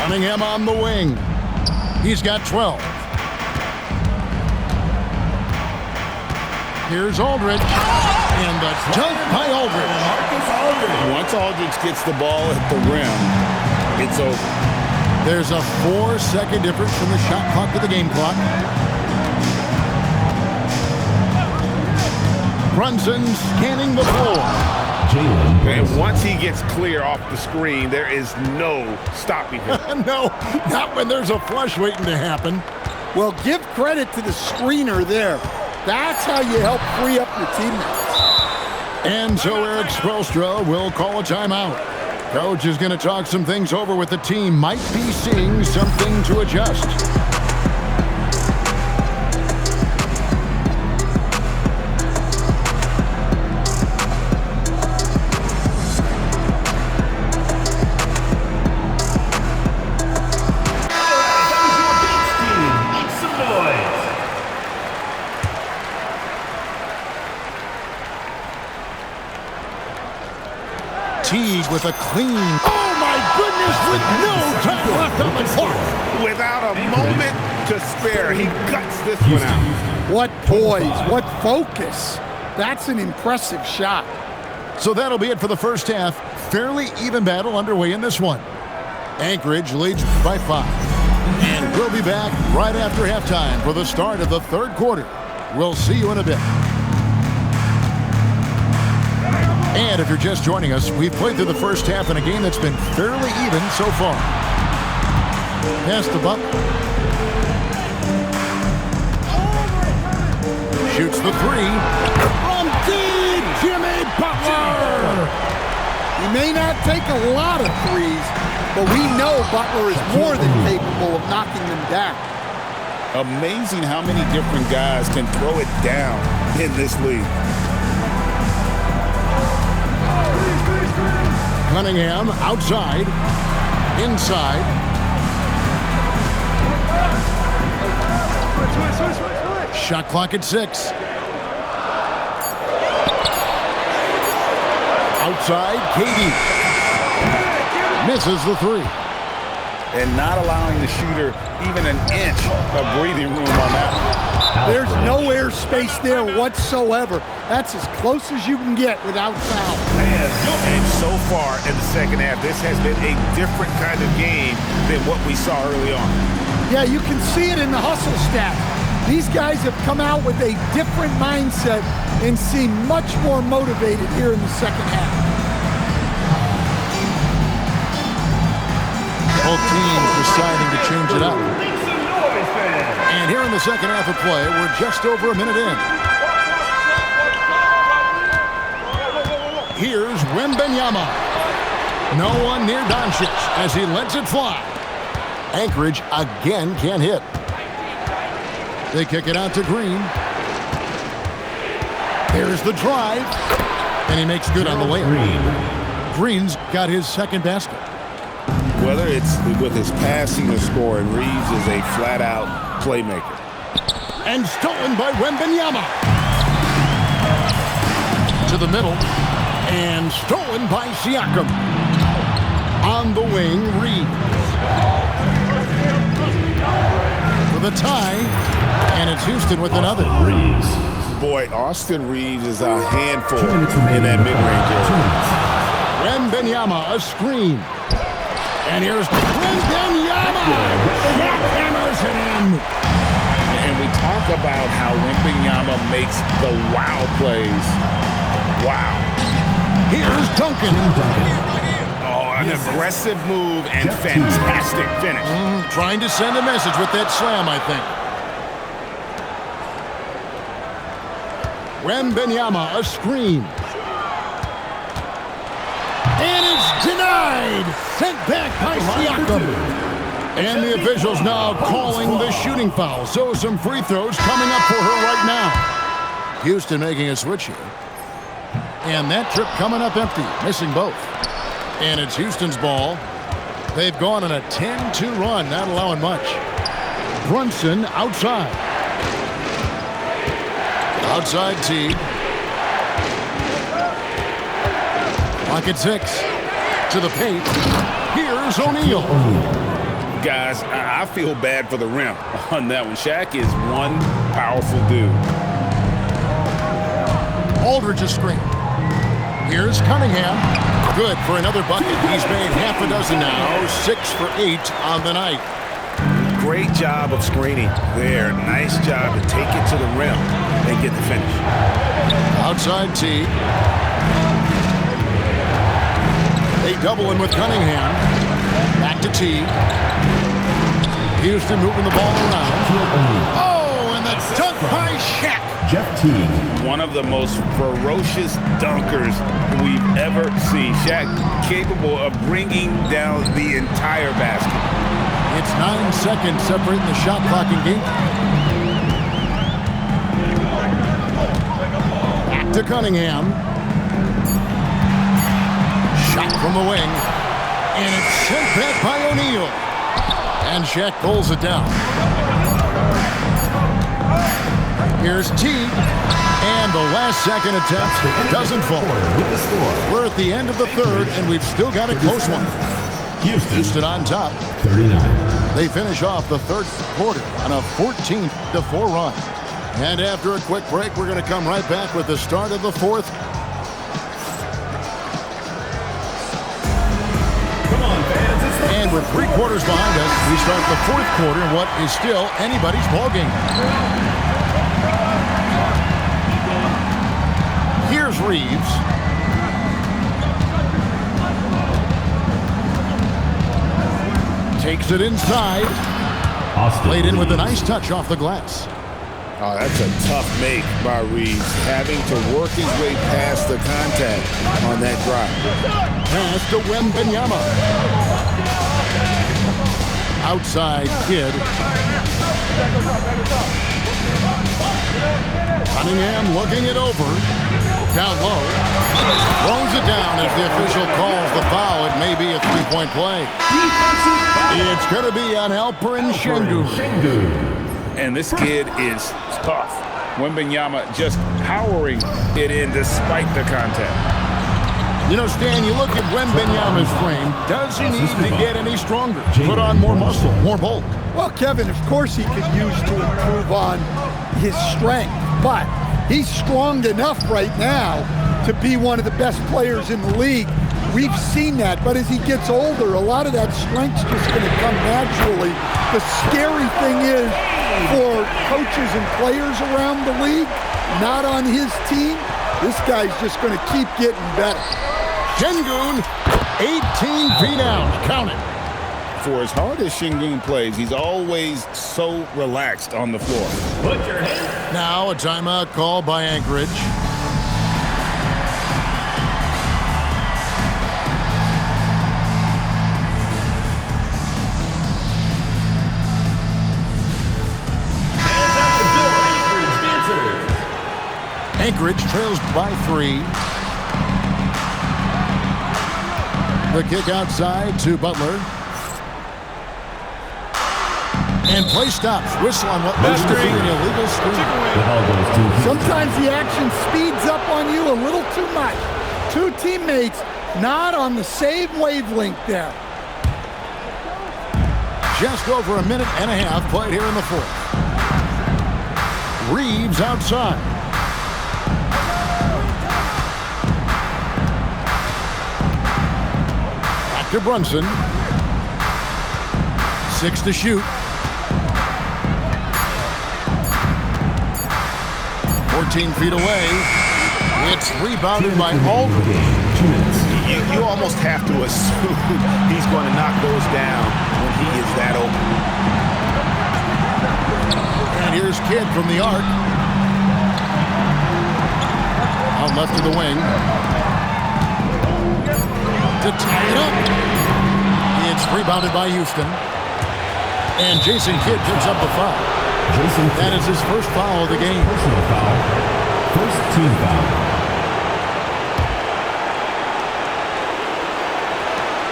Cunningham on the wing. He's got 12. Here's Aldridge. And the dunk by Aldridge. Once Aldridge gets the ball at the rim, it's over. There's a 4-second difference from the shot clock to the game clock. Brunson scanning the floor. And once he gets clear off the screen, there is no stopping him. No, not when there's a flush waiting to happen. Well, give credit to the screener there. That's how you help free up your teammates. And so Eric Spoelstra will call a timeout. Coach is going to talk some things over with the team. Might be seeing something to adjust. Teague with a clean. Oh, my goodness, with no time left on the clock. Without a moment to spare, he guts this one out. What poise, what focus. That's an impressive shot. So that'll be it for the first half. Fairly even battle underway in this one. Anchorage leads by 5. And we'll be back right after halftime for the start of the third quarter. We'll see you in a bit. And if you're just joining us, we've played through the first half in a game that's been fairly even so far. Pass the buck. Shoots the 3. From deep, Jimmy Butler! He may not take a lot of threes, but we know Butler is more than capable of knocking them down. Amazing how many different guys can throw it down in this league. Cunningham outside, inside. Shot clock at 6. Outside, KD. Misses the 3. And not allowing the shooter even an inch of breathing room on that one. There's no air space there whatsoever. That's as close as you can get without foul. And so far in the second half, this has been a different kind of game than what we saw early on. Yeah, you can see it in the hustle stats. These guys have come out with a different mindset and seem much more motivated here in the second half. Both teams deciding to change it up. And here in the second half of play, we're just over a minute in. Here's Wembanyama. No one near Doncic as he lets it fly. Anchorage again can't hit. They kick it out to Green. Here's the drive. And he makes good on the layup. Green's got his second basket. Whether it's with his passing or scoring, Reeves is a flat-out playmaker. And stolen by Wembanyama. To the middle. And stolen by Siakam. On the wing, Reeves. For the tie. And it's Houston with another. Boy, Austin Reeves is a handful in that mid-range area. Wembanyama, a screen. And here's Wembanyama. That hammers it in. And we talk about how Wembanyama makes the wow plays. Wow. Here's Duncan. Oh, an aggressive move and fantastic finish. Trying to send a message with that slam, I think. Wembanyama, a screen. And it's denied. Sent back by Siakam. And the officials now calling the shooting foul. So some free throws coming up for her right now. Houston making a switch here. And that trip coming up empty, missing both. And it's Houston's ball. They've gone on a 10-2 run, not allowing much. Brunson outside. Outside Teague. Pocket 6. To the paint. Here's O'Neal. Guys, I feel bad for the rim on that one. Shaq is one powerful dude. Aldridge is screen. Here's Cunningham. Good for another bucket. He's made half a dozen now. 6 for 8 on the night. Great job of screening there. Nice job to take it to the rim and get the finish. Outside T. They double in with Cunningham. Back to T. Houston moving the ball around. Oh, and the dunk by Shaq. Jeff Teague. One of the most ferocious dunkers we've ever seen. Shaq capable of bringing down the entire basket. It's 9 seconds separating the shot clock and game. Back to Cunningham. Shot from the wing. And it's sent back by O'Neal. And Shaq pulls it down. Here's T. And the last second attempt doesn't fall. We're at the end of the third, and we've still got a close one. Houston on top. 39. They finish off the third quarter on a 14-4 run. And after a quick break, we're going to come right back with the start of the fourth. And with 3 quarters behind us, we start the fourth quarter in what is still anybody's ballgame. Here's Reeves. Takes it inside. Played in with a nice touch off the glass. Oh, that's a tough make by Reeves, having to work his way past the contact on that drive. Pass to Wembanyama. Outside Kidd. Cunningham looking it over. Down low. Throws it down as the official calls the foul. It may be a 3-point play. It's going to be on Alperen Sengun. And this kid is tough. Wembanyama just powering it in despite the contact. You know, Stan, you look at Wembanyama's frame. Does he need to get any stronger? Put on more muscle, more bulk? Well, Kevin, of course he could use to improve on his strength, but he's strong enough right now to be one of the best players in the league. We've seen that, but as he gets older, a lot of that strength's just going to come naturally. The scary thing is, for coaches and players around the league, not on his team, this guy's just going to keep getting better. Sengun, 18 feet out. Count it. For as hard as Sengun plays, he's always so relaxed on the floor. Now a timeout call by Anchorage. Anchorage trails by 3. The kick outside to Butler. And play stops. Whistle on what must be an illegal screen. Sometimes the action speeds up on you a little too much. 2 teammates not on the same wavelength there. Just over a minute and a half played here in the fourth. Reeves outside. Back to Brunson. 6 to shoot. 14 feet away. It's rebounded by Aldridge. You almost have to assume he's going to knock those down when he is that open. And here's Kidd from the arc. Out left to the wing. To tie it up. It's rebounded by Houston. And Jason Kidd picks up the foul. That is his first foul of the game. Personal foul. First team foul.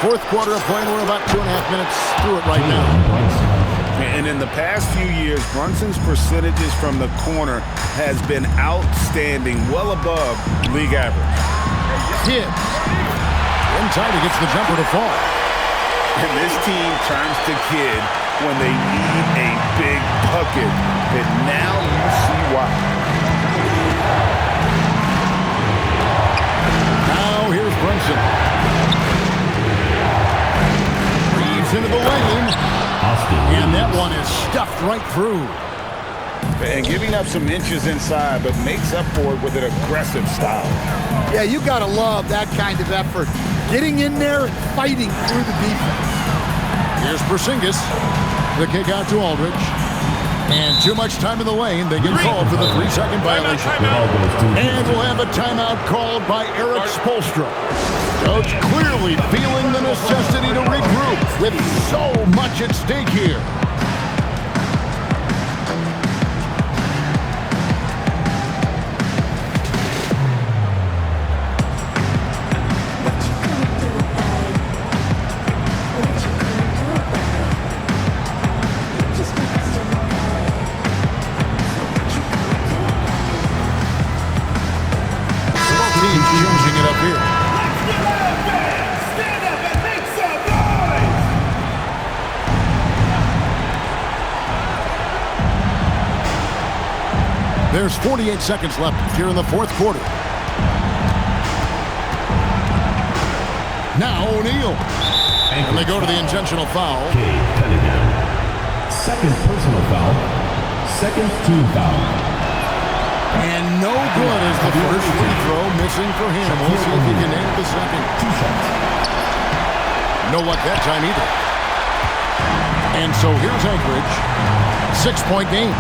Fourth quarter of play, we're about 2.5 minutes through it right now. And in the past few years, Brunson's percentages from the corner has been outstanding, well above league average. Kidd. Inside, he gets the jumper to fall. And this team turns to kid when they need a big bucket. And now you see why. Now here's Brunson. Reeves into the lane. And that one is stuffed right through. And giving up some inches inside, but makes up for it with an aggressive style. Yeah, you got to love that kind of effort. Getting in there and fighting through the defense. Here's Porzingis. The kick out to Aldridge. And too much time in the lane. They get called for the 3-second violation. And we'll have a timeout called by Eric Spoelstra. Coach clearly feeling the necessity to regroup with so much at stake here. Changing it up here. There's 48 seconds left here in the fourth quarter. Now O'Neal. And they go to the intentional foul. Second personal foul. Second team foul. And no good as the first free throw missing for him. We'll see if he can nail the second. 2 shots. No luck that time either. And so here's Anchorage. 6-point game.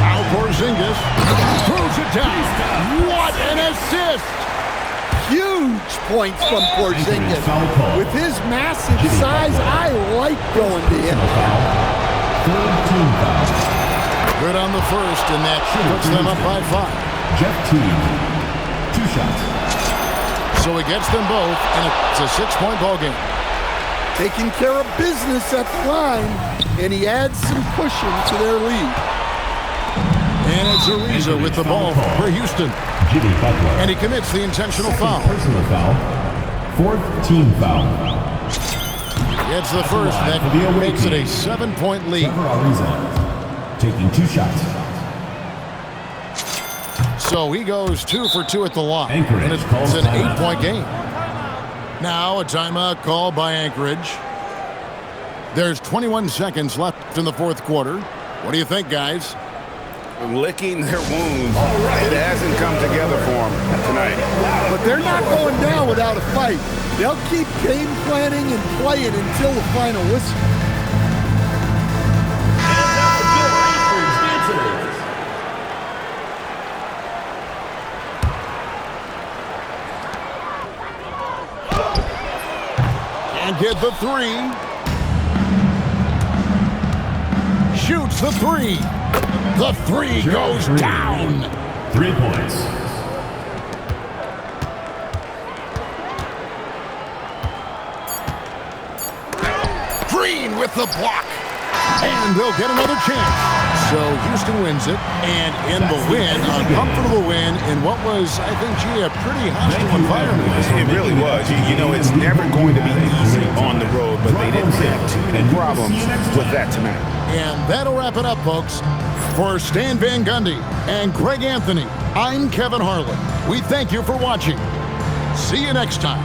Now Porzingis throws it down. What an assist! Huge points from Porzingis. With his massive size, I like going to him. Third team foul. Good on the first, and that puts them up by 5. Jeff Teague. 2 shots. So he gets them both, and it's a 6-point ball game. Taking care of business at the line, and he adds some cushion to their lead. And it's Ariza with the ball for Houston. Jimmy Butler. And he commits the intentional foul. Personal foul. Fourth team foul. It's the first. That makes it a 7-point lead. Trevor Ariza. Taking 2 shots. So he goes 2 for 2 at the line. Anchorage And it's calls an timeout. 8-point game. Now a timeout called by Anchorage. There's 21 seconds left in the fourth quarter. What do you think, guys? Licking their wounds. It hasn't come together for them tonight. But they're not going down without a fight. They'll keep game planning and playing until the final whistle. And get the 3. Shoots the 3. The 3 goes down. 3 points. Green with the block. And they'll get another chance. So Houston wins it, and in the win, a comfortable win in what was, I think, gee, a pretty hostile environment. It really was. You know, it's never going to be easy on the road, but they didn't have too many problems with that tonight. And that'll wrap it up, folks. For Stan Van Gundy and Greg Anthony, I'm Kevin Harlan. We thank you for watching. See you next time.